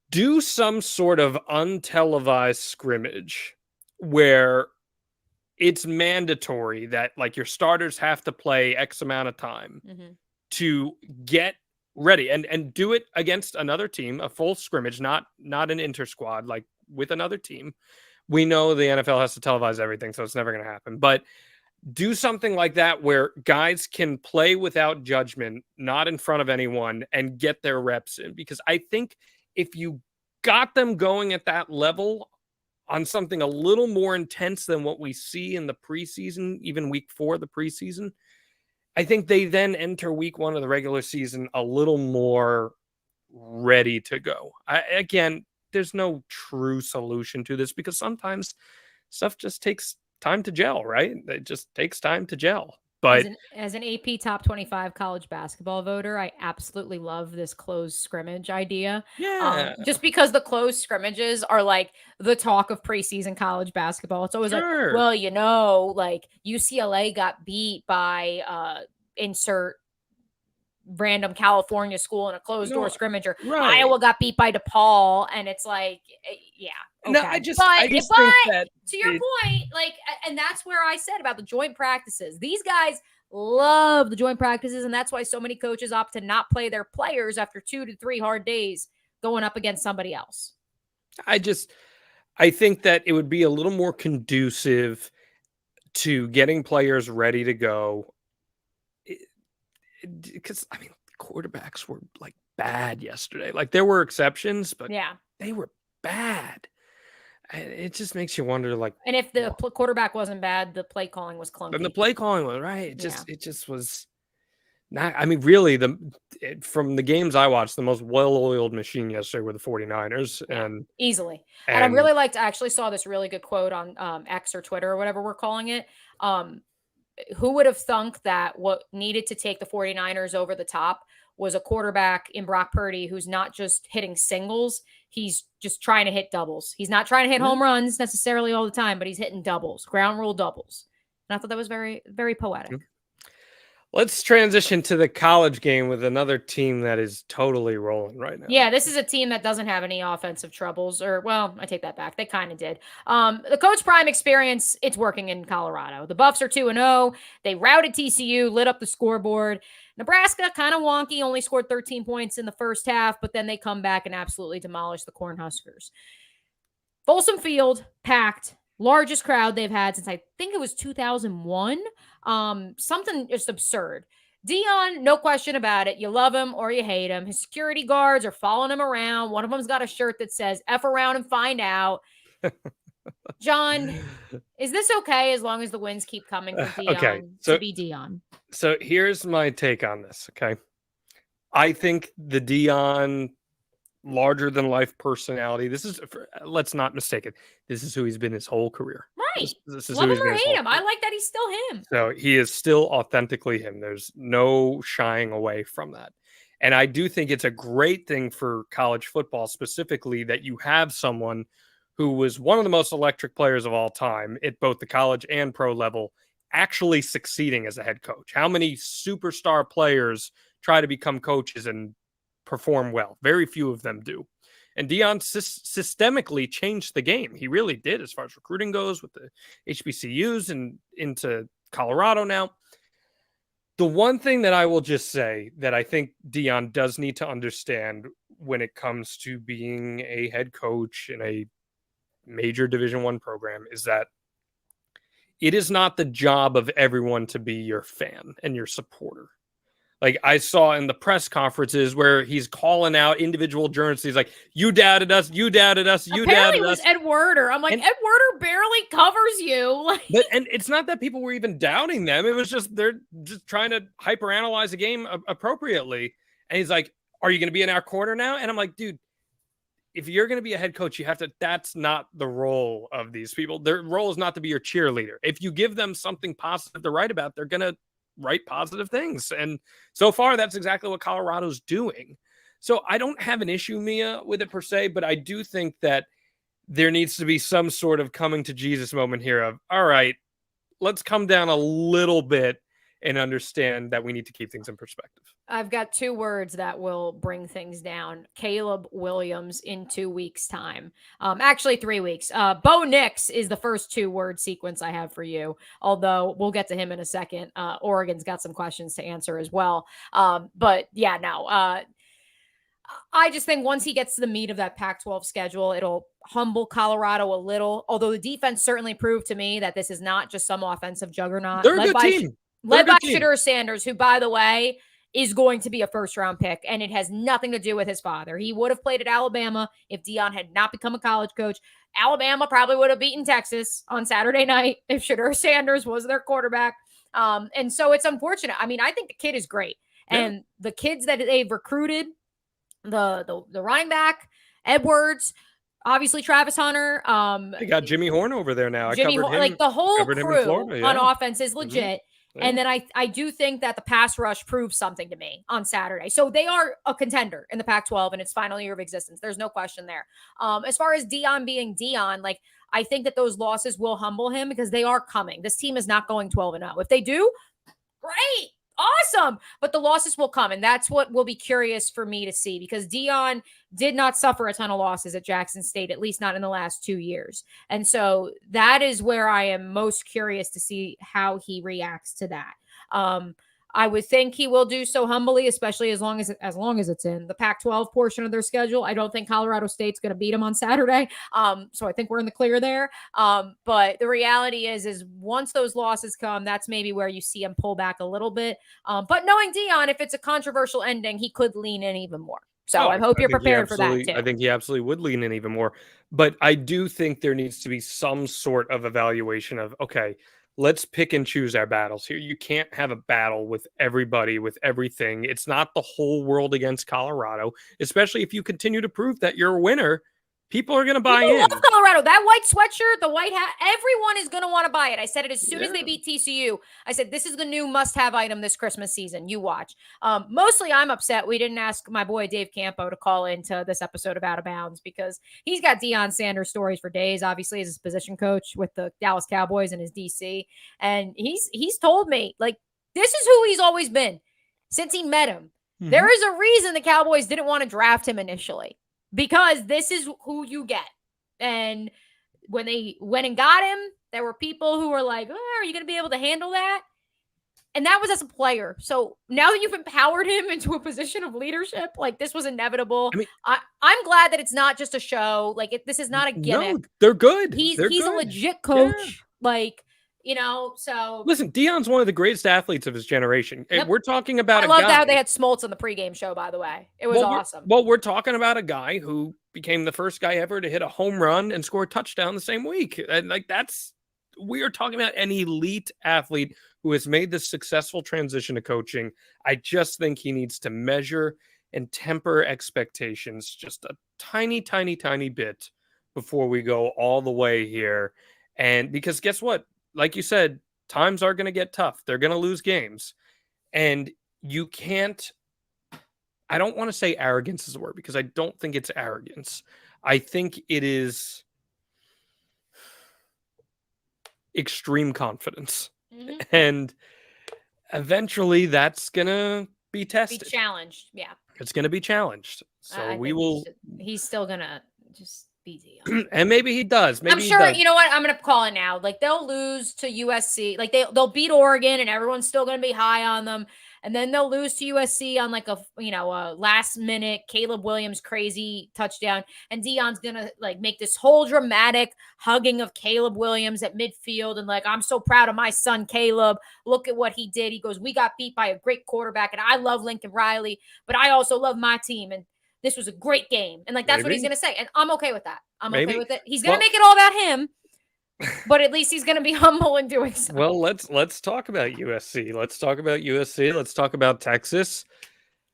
Do some sort of untelevised scrimmage where it's mandatory that like your starters have to play X amount of time to get ready, and do it against another team, a full scrimmage, not an inter squad, like with another team. We know the NFL has to televise everything, so it's never going to happen, but do something like that where guys can play without judgment, not in front of anyone, and get their reps in. Because I think if you got them going at that level on something a little more intense than what we see in the preseason, even week 4 of the preseason, I think they then enter week 1 of the regular season a little more ready to go. Again, there's no true solution to this because sometimes stuff just takes time to gel, right? It just takes time to gel. But as an AP top 25 college basketball voter, I absolutely love this closed scrimmage idea. yeah, Just because the closed scrimmages are like the talk of preseason college basketball. It's always like, sure. well, like UCLA got beat by insert random California school in a closed door scrimmage, or right. Iowa got beat by DePaul, and it's like, yeah. Okay. No, I just think that to your point, like, and that's where I said about the joint practices. These guys love the joint practices, and that's why so many coaches opt to not play their players after 2 to 3 hard days going up against somebody else. I think that it would be a little more conducive to getting players ready to go. Because I mean, quarterbacks were like bad yesterday. Like there were exceptions, but yeah, they were bad. It just makes you wonder, like, and if the quarterback wasn't bad, the play calling was clunky. And the play calling was right. It just was not. I mean, really, from the games I watched, the most well-oiled machine yesterday were the 49ers, and easily. And I really liked. I actually saw this really good quote on X or Twitter or whatever we're calling it. Who would have thunk that what needed to take the 49ers over the top was a quarterback in Brock Purdy who's not just hitting singles, he's just trying to hit doubles. He's not trying to hit home runs necessarily all the time, but he's hitting doubles, ground rule doubles. And I thought that was very, very poetic. Let's transition to the college game with another team that is totally rolling right now. Yeah, this is a team that doesn't have any offensive troubles, or, well, I take that back. They kind of did. The Coach Prime experience, it's working in Colorado. The Buffs are 2-0. They routed TCU, lit up the scoreboard. Nebraska, kind of wonky, only scored 13 points in the first half, but then they come back and absolutely demolish the Cornhuskers. Folsom Field, packed. Largest crowd they've had since I think it was 2001. Something just absurd. Dion, no question about it. You love him or you hate him. His security guards are following him around. One of them's got a shirt that says F around and find out. John, is this okay as long as the wins keep coming for Dion to be Dion? So here's my take on this, okay? I think the Dion larger than life personality. Let's not mistake it. This is who he's been his whole career. Right. This is love him or hate him. I like that he's still him. So he is still authentically him. There's no shying away from that. And I do think it's a great thing for college football specifically that you have someone who was one of the most electric players of all time at both the college and pro level actually succeeding as a head coach. How many superstar players try to become coaches and perform well? Very few of them do. And Dion systemically changed the game. He really did as far as recruiting goes with the HBCUs and into Colorado now. The one thing that I will just say that I think Dion does need to understand when it comes to being a head coach in a major Division I program is that it is not the job of everyone to be your fan and your supporter. Like I saw in the press conferences where he's calling out individual journalists. He's like, you doubted us, you doubted us, you Apparently doubted us. Ed Werder. I'm like, Ed Werder barely covers you. And it's not that people were even doubting them. It was just, they're just trying to hyperanalyze a game appropriately. And he's like, are you going to be in our corner now? And I'm like, dude, if you're going to be a head coach, you have to, that's not the role of these people. Their role is not to be your cheerleader. If you give them something positive to write about, they're going to write positive things. And so far, that's exactly what Colorado's doing. So I don't have an issue, Mia, with it per se, but I do think that there needs to be some sort of coming to Jesus moment here of, all right, let's come down a little bit and understand that we need to keep things in perspective. I've got 2 words that will bring things down. Caleb Williams in 2 weeks' time. Actually, 3 weeks. Bo Nix is the first 2-word sequence I have for you, although we'll get to him in a second. Oregon's got some questions to answer as well. But yeah, no. I just think once he gets to the meat of that Pac-12 schedule, it'll humble Colorado a little, although the defense certainly proved to me that this is not just some offensive juggernaut. They're a good team. Led by Shedeur Sanders, who, by the way, is going to be a first-round pick, and it has nothing to do with his father. He would have played at Alabama if Dion had not become a college coach. Alabama probably would have beaten Texas on Saturday night if Shedeur Sanders was their quarterback. And so it's unfortunate. I mean, I think the kid is great. And the kids that they've recruited, the running back, Edwards, obviously Travis Hunter. They got Jimmy Horn over there now. I covered him. Like the whole crew Florida, on offense is legit. Mm-hmm. And then I do think that the pass rush proves something to me on Saturday. So they are a contender in the Pac-12 in its final year of existence. There's no question there. As far as Deion being Deion, like I think that those losses will humble him because they are coming. This team is not going 12-0. If they do, great. Awesome. But the losses will come. And that's what will be curious for me to see because Deion did not suffer a ton of losses at Jackson State, at least not in the last 2 years. And so that is where I am most curious to see how he reacts to that. I would think he will do so humbly, especially as long as it's in the Pac-12 portion of their schedule. I don't think Colorado State's going to beat them on Saturday. So I think we're in the clear there. But the reality is once those losses come, that's maybe where you see him pull back a little bit. But knowing Deion, if it's a controversial ending, he could lean in even more. So I hope you're prepared for that too. I think he absolutely would lean in even more. But I do think there needs to be some sort of evaluation of, okay, let's pick and choose our battles here. You can't have a battle with everybody, with everything. It's not the whole world against Colorado, especially if you continue to prove that you're a winner. People are going to buy in. Love Colorado. That white sweatshirt, the white hat, everyone is going to want to buy it. I said it as soon as they beat TCU. I said, this is the new must-have item this Christmas season. You watch. Mostly I'm upset we didn't ask my boy Dave Campo to call into this episode of Out of Bounds because he's got Deion Sanders stories for days, obviously, as his position coach with the Dallas Cowboys and his DC. And he's told me, like, this is who he's always been since he met him. Mm-hmm. There is a reason the Cowboys didn't want to draft him initially. Because this is who you get. And when they went and got him, there were people who were like, oh, are you going to be able to handle that? And that was as a player. So now that you've empowered him into a position of leadership, like this was inevitable. I mean, I'm glad that it's not just a show. Like this is not a gimmick. No, they're good. He's a legit coach. Yeah. Like, so listen, Deion's one of the greatest athletes of his generation. Yep. We're talking about I loved how they had Smoltz on the pregame show, by the way. It was awesome. We're talking about a guy who became the first guy ever to hit a home run and score a touchdown the same week. And we are talking about an elite athlete who has made this successful transition to coaching. I just think he needs to measure and temper expectations just a tiny, tiny, tiny bit before we go all the way here. And because guess what? Like you said, times are going to get tough. They're going to lose games. And you can't, I don't want to say arrogance is the word because I don't think it's arrogance. I think it is extreme confidence. Mm-hmm. And eventually that's going to be tested. Be challenged. Yeah. It's going to be challenged. So he's still going to just be and maybe he does. Maybe I'm sure. You know what? I'm going to call it now. Like they'll lose to USC. Like they'll beat Oregon, and everyone's still going to be high on them. And then they'll lose to USC on like a last minute Caleb Williams crazy touchdown. And Deion's going to like make this whole dramatic hugging of Caleb Williams at midfield. And like, I'm so proud of my son, Caleb. Look at what he did. He goes, we got beat by a great quarterback. And I love Lincoln Riley, but I also love my team. And this was a great game. And like, that's what he's going to say. And I'm okay with that. I'm okay with it. He's going to make it all about him. But at least he's going to be humble in doing so. Well, let's talk about USC. Let's talk about Texas.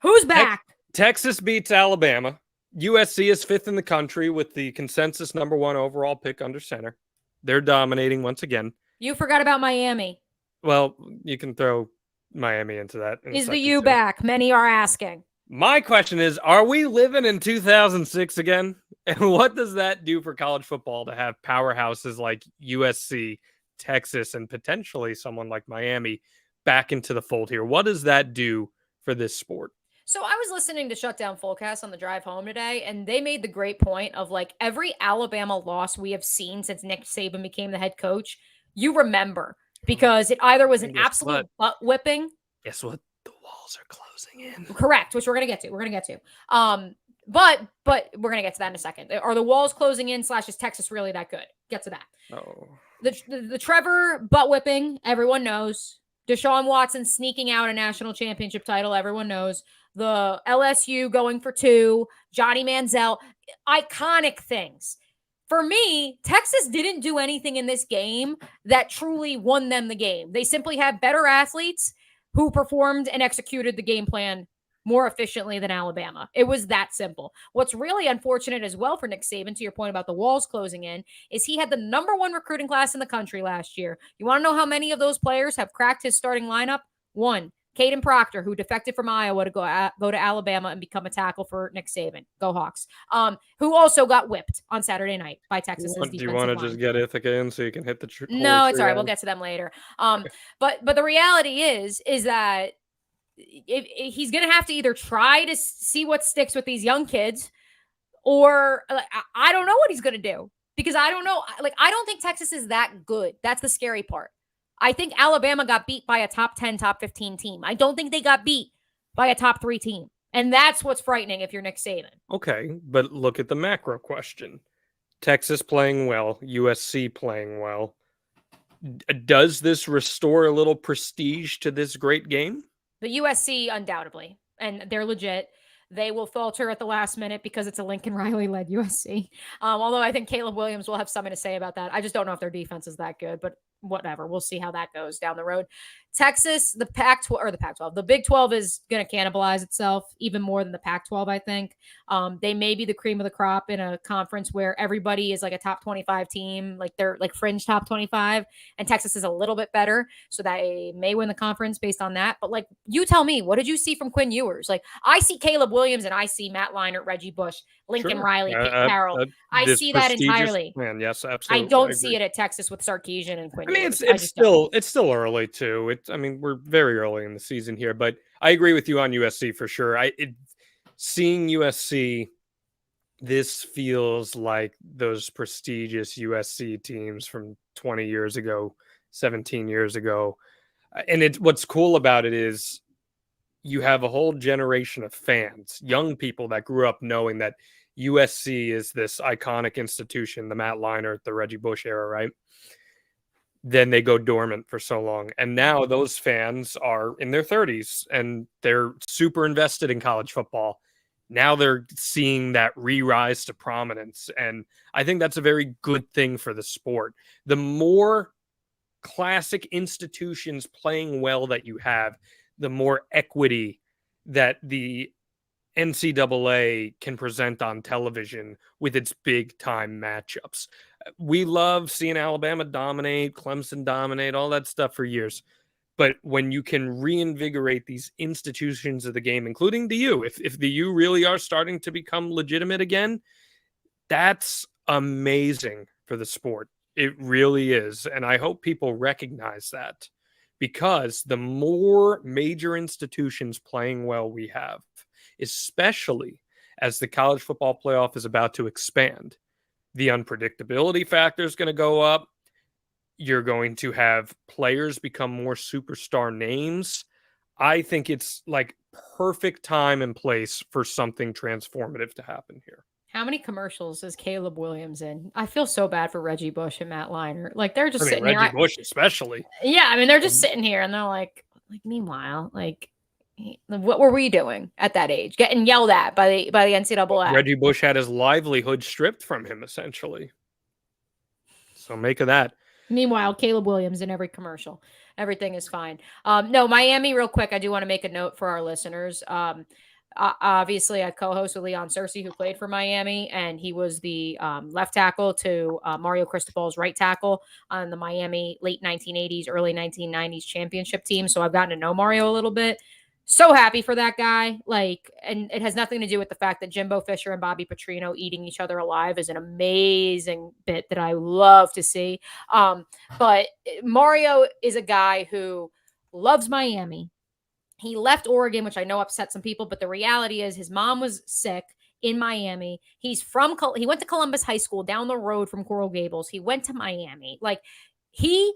Who's back? Texas beats Alabama. USC is 5th in the country with the consensus number 1 overall pick under center. They're dominating once again. You forgot about Miami. Well, you can throw Miami into that. Is the U back? Many are asking. My question is, are we living in 2006 again? And what does that do for college football to have powerhouses like USC, Texas, and potentially someone like Miami back into the fold here? What does that do for this sport? So I was listening to Shutdown Fullcast on the drive home today, and they made the great point of like every Alabama loss we have seen since Nick Saban became the head coach, you remember, because it either was an absolute butt whipping. Guess what? The walls are closing in. Correct, which we're going to get to. But we're going to get to that in a second. Are the walls closing in / is Texas really that good? Get to that. Oh. The Trevor butt whipping, everyone knows. Deshaun Watson sneaking out a national championship title, everyone knows. The LSU going for 2, Johnny Manziel, iconic things. for me, Texas didn't do anything in this game that truly won them the game. They simply have better athletes who performed and executed the game plan more efficiently than Alabama. It was that simple. What's really unfortunate as well for Nick Saban, to your point about the walls closing in, is he had the number 1 recruiting class in the country last year. You want to know how many of those players have cracked his starting lineup? 1. Caden Proctor, who defected from Iowa to go to Alabama and become a tackle for Nick Saban. Go Hawks. Who also got whipped on Saturday night by Texas. Do you want to just get Ithaca in so you can hit the No, it's all right. We'll get to them later. But the reality is that he's going to have to either try to see what sticks with these young kids, or I don't know what he's going to do, because I don't know. I don't think Texas is that good. That's the scary part. I think Alabama got beat by a top 10, top 15 team. I don't think they got beat by a top 3 team. And that's what's frightening if you're Nick Saban. Okay, but look at the macro question. Texas playing well, USC playing well. Does this restore a little prestige to this great game? The USC, undoubtedly. And they're legit. They will falter at the last minute because it's a Lincoln Riley-led USC. Although I think Caleb Williams will have something to say about that. I just don't know if their defense is that good, but whatever. We'll see how that goes down the road. Texas, the Pac-12, the Big 12 is going to cannibalize itself even more than the Pac-12, I think. They may be the cream of the crop in a conference where everybody is like a top 25 team, like they're like fringe top 25, and Texas is a little bit better, so they may win the conference based on that. But like, you tell me, what did you see from Quinn Ewers? Like, I see Caleb Williams and I see Matt Leinart, Reggie Bush, Lincoln Riley, Pete Carroll. I see that entirely. Man, yes, absolutely. I don't see it at Texas with Sarkisian and Quinn Ewers. It's still early too. We're very early in the season here, but I agree with you on USC for sure. Seeing USC, this feels like those prestigious USC teams from 20 years ago, 17 years ago. And what's cool about it is you have a whole generation of fans, young people that grew up knowing that USC is this iconic institution, the Matt Leinart, the Reggie Bush era, right? Then they go dormant for so long. And now those fans are in their 30s and they're super invested in college football. Now they're seeing that re-rise to prominence. And I think that's a very good thing for the sport. The more classic institutions playing well that you have, the more equity that the NCAA can present on television with its big time matchups. We love seeing Alabama dominate, Clemson dominate, all that stuff for years. But when you can reinvigorate these institutions of the game, including the U, if the U really are starting to become legitimate again, that's amazing for the sport. It really is. And I hope people recognize that, because the more major institutions playing well we have, especially as the college football playoff is about to expand, the unpredictability factor is going to go up. You're going to have players become more superstar names. I think it's like perfect time and place for something transformative to happen here. How many commercials is Caleb Williams in? I feel so bad for Reggie Bush and Matt Leinart. Like, they're just sitting here. Reggie Bush especially. Yeah, I mean, they're just sitting here and they're like, meanwhile, like, what were we doing at that age? Getting yelled at by the NCAA. Reggie Bush had his livelihood stripped from him, essentially. So make of that. Meanwhile, Caleb Williams in every commercial. Everything is fine. No, Miami, real quick, I do want to make a note for our listeners. Obviously, I co-host with Leon Searcy, who played for Miami, and he was the left tackle to Mario Cristobal's right tackle on the Miami late 1980s, early 1990s championship team. So I've gotten to know Mario a little bit. So happy for that guy. And it has nothing to do with the fact that Jimbo Fisher and Bobby Petrino eating each other alive is an amazing bit that I love to see. But Mario is a guy who loves Miami. He left Oregon, which I know upset some people, but the reality is his mom was sick in Miami. He went to Columbus High School down the road from Coral Gables. He went to Miami. Like, he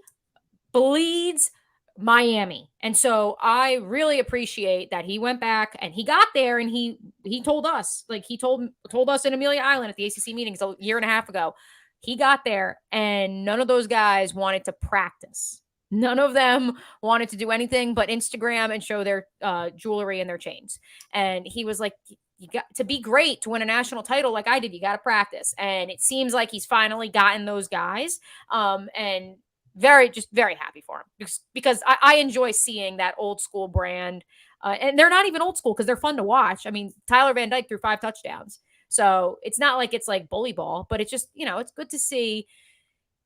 bleeds Miami. And so I really appreciate that he went back and he got there, and he told us, like, he told us in Amelia Island at the ACC meetings a year and a half ago, he got there and none of those guys wanted to practice. None of them wanted to do anything but Instagram and show their jewelry and their chains. And he was like, you got to be great to win a national title like I did. You got to practice. And it seems like he's finally gotten those guys. And very happy for him because I enjoy seeing that old school brand. And they're not even old school because they're fun to watch. I mean, Tyler Van Dyke threw 5 touchdowns. So it's not like it's like bully ball, but it's just, it's good to see.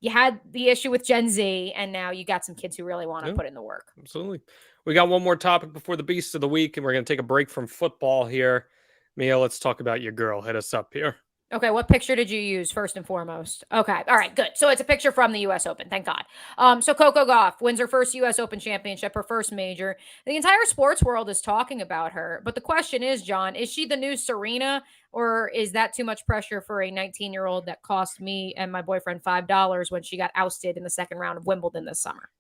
You had the issue with Gen Z, and now you got some kids who really want to put in the work. Absolutely. We got one more topic before the Beast of the Week, and we're going to take a break from football here. Mia, let's talk about your girl. Hit us up here. Okay, what picture did you use first and foremost? Okay, all right, good. So it's a picture from the U.S. Open, thank God. So Coco Gauff wins her first U.S. Open championship, her first major. The entire sports world is talking about her. But the question is, John, is she the new Serena, or is that too much pressure for a 19-year-old that cost me and my boyfriend $5 when she got ousted in the second round of Wimbledon this summer?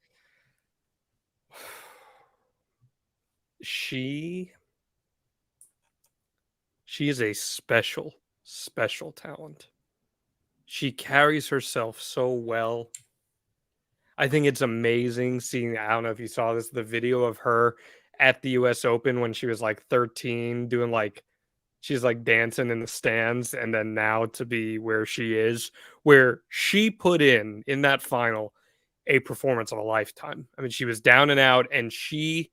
She is a special talent. She carries herself so well. I think it's amazing seeing, I don't know if you saw this, the video of her at the US Open when she was like 13 doing like, she's like dancing in the stands, and then now to be where she is, where she put in that final a performance of a lifetime. I mean, she was down and out, and she,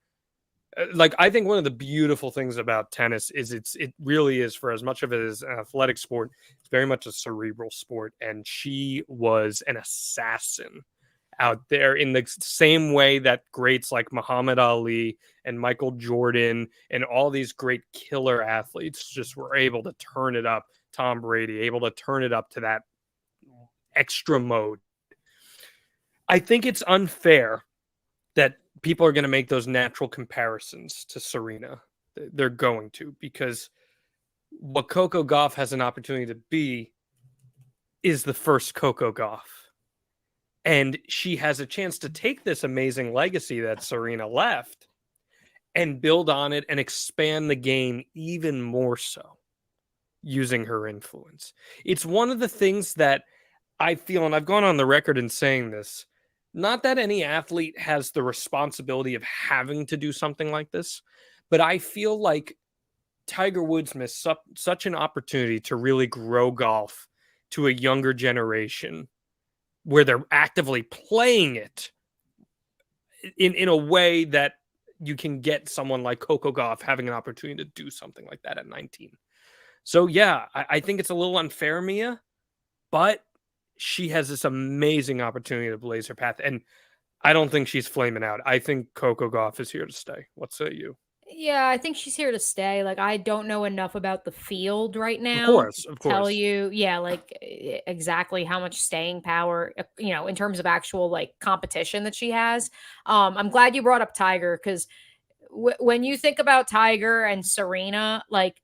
like, I think one of the beautiful things about tennis is it really is, for as much of it as an athletic sport, it's very much a cerebral sport. And she was an assassin out there in the same way that greats like Muhammad Ali and Michael Jordan and all these great killer athletes just were able to turn it up. Tom Brady, able to turn it up to that extra mode. I think it's unfair that people are going to make those natural comparisons to Serena. They're going to, because what Coco Gauff has an opportunity to be is the first Coco Gauff. And she has a chance to take this amazing legacy that Serena left and build on it and expand the game even more so using her influence. It's one of the things that I feel, and I've gone on the record in saying this, not that any athlete has the responsibility of having to do something like this, but I feel like Tiger Woods missed such an opportunity to really grow golf to a younger generation where they're actively playing it in a way that you can get someone like Coco Gauff having an opportunity to do something like that at 19. So yeah, I think it's a little unfair, Mia, but she has this amazing opportunity to blaze her path. And I don't think she's flaming out. I think Coco Gauff is here to stay. What say you? Yeah, I think she's here to stay. Like, I don't know enough about the field right now. Of course. Tell you, yeah, like exactly how much staying power, in terms of actual like competition that she has. I'm glad you brought up Tiger, because when you think about Tiger and Serena, like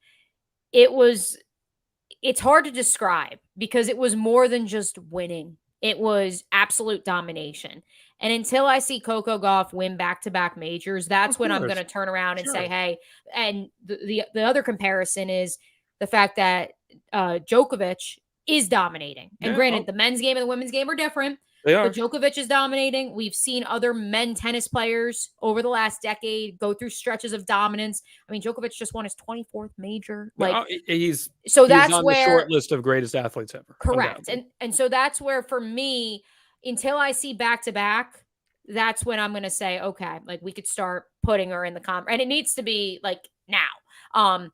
it's hard to describe, because it was more than just winning. It was absolute domination. And until I see Coco Gauff win back-to-back majors, that's when I'm going to turn around and say, hey, and the other comparison is the fact that Djokovic is dominating. And granted, the men's game and the women's game are different. They are. But Djokovic is dominating. We've seen other men tennis players over the last decade go through stretches of dominance. I mean, Djokovic just won his 24th major. Like, he's that's on where the short list of greatest athletes ever. Correct. And so that's where, for me, until I see back-to-back, that's when I'm going to say, okay, like, we could start putting her in the and it needs to be like now.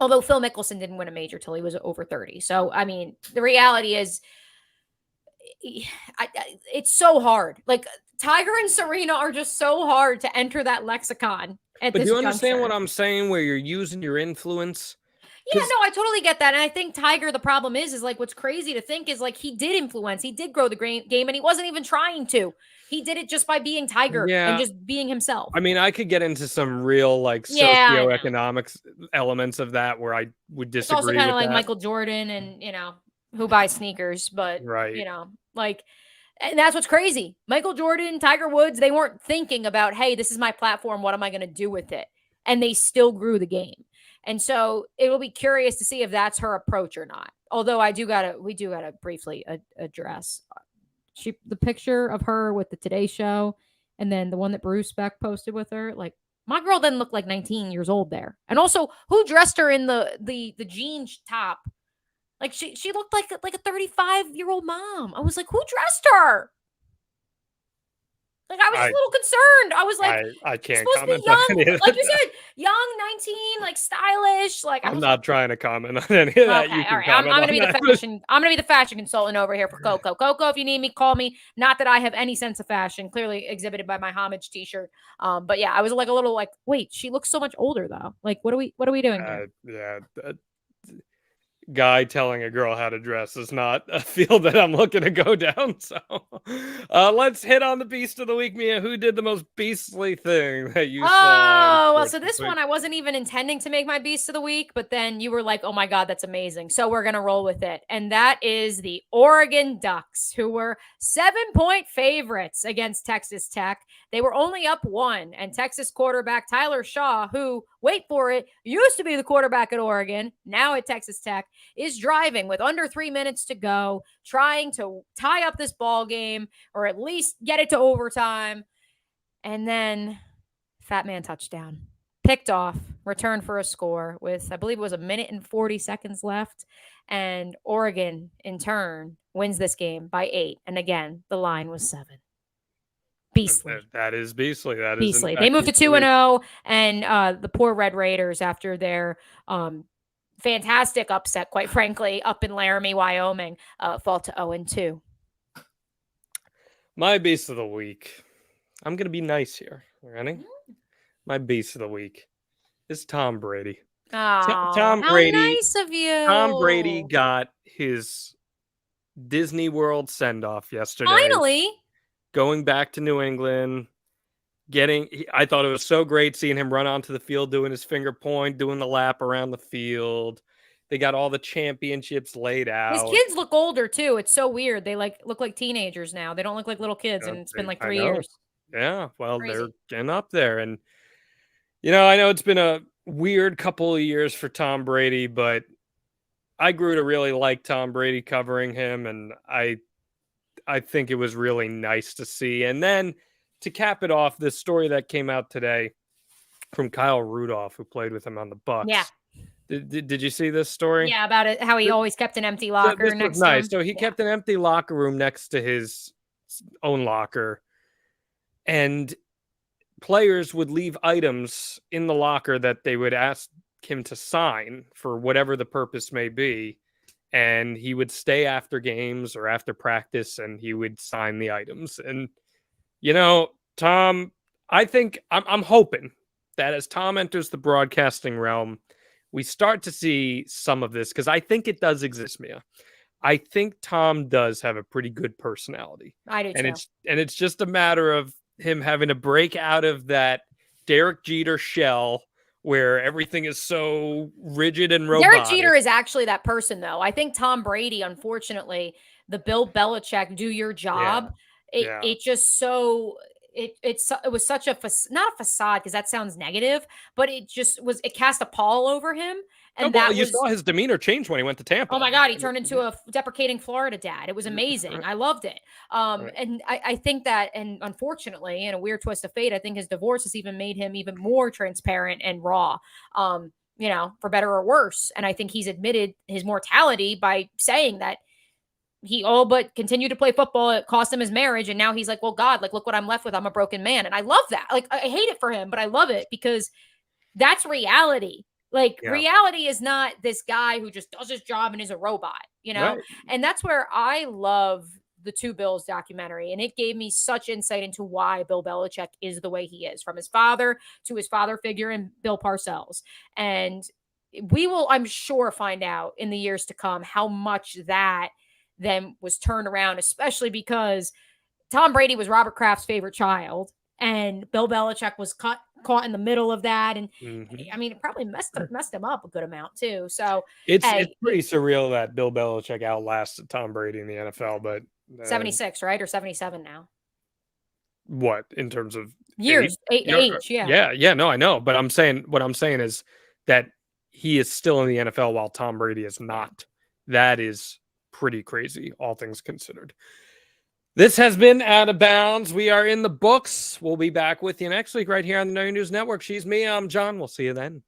Although Phil Mickelson didn't win a major till he was over 30. So, I mean, the reality is, it's so hard. Like, Tiger and Serena are just so hard to enter that lexicon at but this do you understand juncture. what I'm saying, where you're using your influence? Yeah, no, I totally get that. And I think Tiger, the problem is like, what's crazy to think is like, he did influence, he did grow the game, and he wasn't even trying to. He did it just by being Tiger and just being himself. I mean, I could get into some real like socioeconomics elements of that where I would disagree. It's also kind of like Michael Jordan and, who buys sneakers, but, right. Like, and that's what's crazy. Michael Jordan, Tiger Woods, they weren't thinking about, hey, this is my platform. What am I going to do with it? And they still grew the game. And so it will be curious to see if that's her approach or not. Although we do gotta briefly address the picture of her with the Today Show, and then the one that Bruce Beck posted with her. Like, My girl didn't look like 19 years old there. And also, who dressed her in the jean top? Like she looked like a 35-year-old mom. I was like, who dressed her? Like, I was just a little concerned. I was like, I can't supposed to be comment on young, any of like you that. said, young, 19, like stylish. Like, I'm not trying to comment on any of that. okay, You all can right. I'm comment gonna be on the that. fashion. I'm gonna be the fashion consultant over here for Coco. Coco, if you need me, call me. Not that I have any sense of fashion, clearly exhibited by my homage T-shirt. But yeah, I was like a little like, wait, she looks so much older though. Like, what are we doing here? Yeah. Guy telling a girl how to dress is not a field that I'm looking to go down. So let's hit on the beast of the week, Mia. Who did the most beastly thing that you saw? Oh, well, so this one I wasn't even intending to make my beast of the week, but then you were like, oh my God, that's amazing. So we're going to roll with it. And that is the Oregon Ducks, who were 7-point favorites against Texas Tech. They were only up 1, and Texas quarterback Tyler Shaw, who, wait for it, used to be the quarterback at Oregon, now at Texas Tech, is driving with under 3 minutes to go, trying to tie up this ball game or at least get it to overtime. And then fat man touchdown, picked off, return for a score with, I believe it was 1 minute and 40 seconds left. And Oregon, in turn, wins this game by 8. And again, the line was 7. Beastly. That is beastly. That is beastly. They moved to 2-0, and the poor Red Raiders, after their fantastic upset, quite frankly, up in Laramie, Wyoming, fall to 0-2. My beast of the week. I'm going to be nice here. Ready? My beast of the week is Tom Brady. Oh, Tom Brady. How nice of you. Tom Brady got his Disney World send-off yesterday. Finally. Going back to New England. I thought it was so great seeing him run onto the field, doing his finger point, doing the lap around the field. They got all the championships laid out. His kids look older too. It's so weird. They look like teenagers now. They don't look like little kids, and it's been like 3 years. Yeah, well, Crazy. They're getting up there. And, I know it's been a weird couple of years for Tom Brady, but I grew to really like Tom Brady covering him, and I think it was really nice to see. And then to cap it off, this story that came out today from Kyle Rudolph, who played with him on the Bucs. Yeah. Did you see this story? Yeah, about it, how he always kept an empty locker next to him. So he kept an empty locker room next to his own locker, and players would leave items in the locker that they would ask him to sign for whatever the purpose may be. And he would stay after games or after practice, and he would sign the items. And, Tom, I think I'm hoping that as Tom enters the broadcasting realm, we start to see some of this, because I think it does exist, Mia. I think Tom does have a pretty good personality. I do too. It's just a matter of him having to break out of that Derek Jeter shell where everything is so rigid and robotic. Derek Jeter is actually that person, though. I think Tom Brady, unfortunately, the Bill Belichick do your job. It just so it was such a not a facade, because that sounds negative, but it cast a pall over him. And you saw his demeanor change when he went to Tampa. Oh my God, he turned into a deprecating Florida dad. It was amazing. I loved it. And I think that, and unfortunately, in a weird twist of fate, I think his divorce has even made him even more transparent and raw, for better or worse. And I think he's admitted his mortality by saying that he all but continued to play football. It cost him his marriage. And now he's like, well, God, look what I'm left with. I'm a broken man. And I love that. I hate it for him, but I love it because that's reality. Reality is not this guy who just does his job and is a robot, Right. And that's where I love the Two Bills documentary. And it gave me such insight into why Bill Belichick is the way he is, from his father to his father figure in Bill Parcells. And we will, I'm sure, find out in the years to come how much that then was turned around, especially because Tom Brady was Robert Kraft's favorite child. And Bill Belichick was caught in the middle of that. And I mean, it probably messed him up a good amount too. So it's pretty surreal that Bill Belichick outlasted Tom Brady in the NFL, but 76, right? Or 77 now. What, in terms of years, age? Yeah. No, I know. But what I'm saying is that he is still in the NFL while Tom Brady is not. That is pretty crazy, all things considered. This has been Out of Bounds. We are in the books. We'll be back with you next week right here on the No News Network. She's me. I'm John. We'll see you then.